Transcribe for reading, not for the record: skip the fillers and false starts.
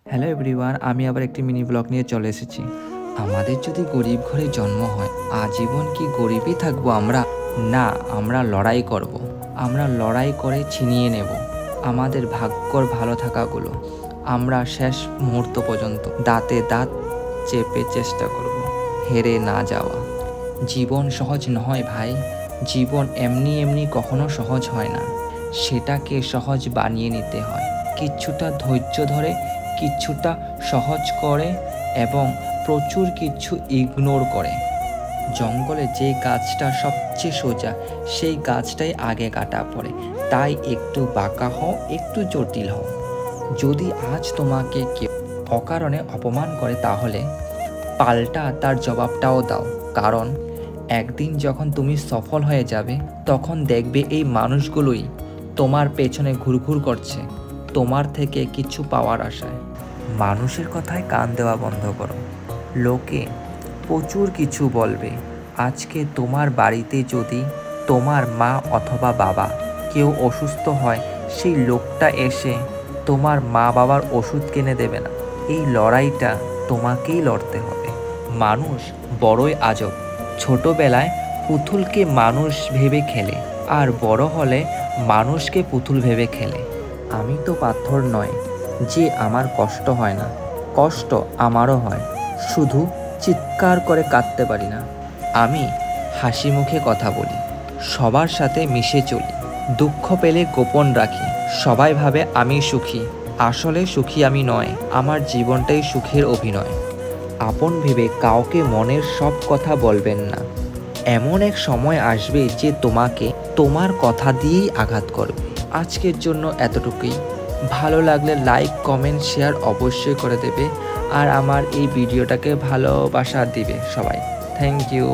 Hello everyone, আমি আবার একটি মিনি ব্লগ নিয়ে চলে এসেছি। আমাদের যদি গরিব ঘরে জন্ম হয়, আজীবন কি গরিবই থাকবো আমরা? না, আমরা লড়াই করব। আমরা লড়াই করে ছিনিয়ে নেব আমাদের ভাগ্যর ভালো থাকাগুলো। আমরা শেষ মুহূর্ত পর্যন্ত দাঁতে দাঁত চেপে চেষ্টা করব হেরে না যাওয়া। জীবন সহজ নয় ভাই, জীবন এমনি এমনি কখনো সহজ হয় না। সেটাকে সহজ বানিয়ে নিতে হয়, কিছুটা ধৈর্য ধরে, কিছুটা সহজ করে এবং প্রচুর কিছু ইগনোর করে। জঙ্গলে যে গাছটা সবচেয়ে সোজা, সেই গাছটাই আগে কাটা পড়ে। তাই একটু বাঁকা হও, একটু জটিল হও। যদি আজ তোমাকে কেউ অকারণে অপমান করে, তাহলে পাল্টা তার জবাবটাও দাও। কারণ একদিন যখন তুমি সফল হয়ে যাবে, তখন দেখবে এই মানুষগুলোই তোমার পেছনে ঘুরঘুর করছে, তোমার থেকে কিছু পাওয়ার আশায়। মানুষের কথায় কান দেওয়া বন্ধ করো। লোকে প্রচুর কিছু বলবে। আজকে তোমার বাড়িতে যদি তোমার মা অথবা বাবা কেউ অসুস্থ হয়, সেই লোকটা এসে তোমার মা বাবার ওষুধ কিনে দেবে না। এই লড়াইটা তোমাকেই লড়তে হবে। মানুষ বড়ই আজব। ছোটবেলায় পুতুলকে মানুষ ভেবে খেলে, আর বড় হলে মানুষকে পুতুল ভেবে খেলে। আমি তো পাথর নয় যে আমার কষ্ট হয় না, কষ্ট আমারও হয়, শুধু চিৎকার করে কাঁদতে পারি না। আমি হাসি মুখে কথা বলি, সবার সাথে মিশে চলি, দুঃখ পেলে গোপন রাখি। সবাই ভাবে আমি সুখী, আসলে সুখী আমি নয়। আমার জীবনটাই সুখের অভিনয়। আপন ভেবে কাউকে মনের সব কথা বলবেন না। এমন এক সময় আসবে যে তোমাকে তোমার কথা দিয়েই আঘাত করবে। আজকের জন্য এতটুকুই। ভালো লাগলে লাইক, কমেন্ট, শেয়ার অবশ্যই করে দেবে। আর আমার এই ভিডিওটাকে ভালোবাসা দিবে সবাই। Thank you.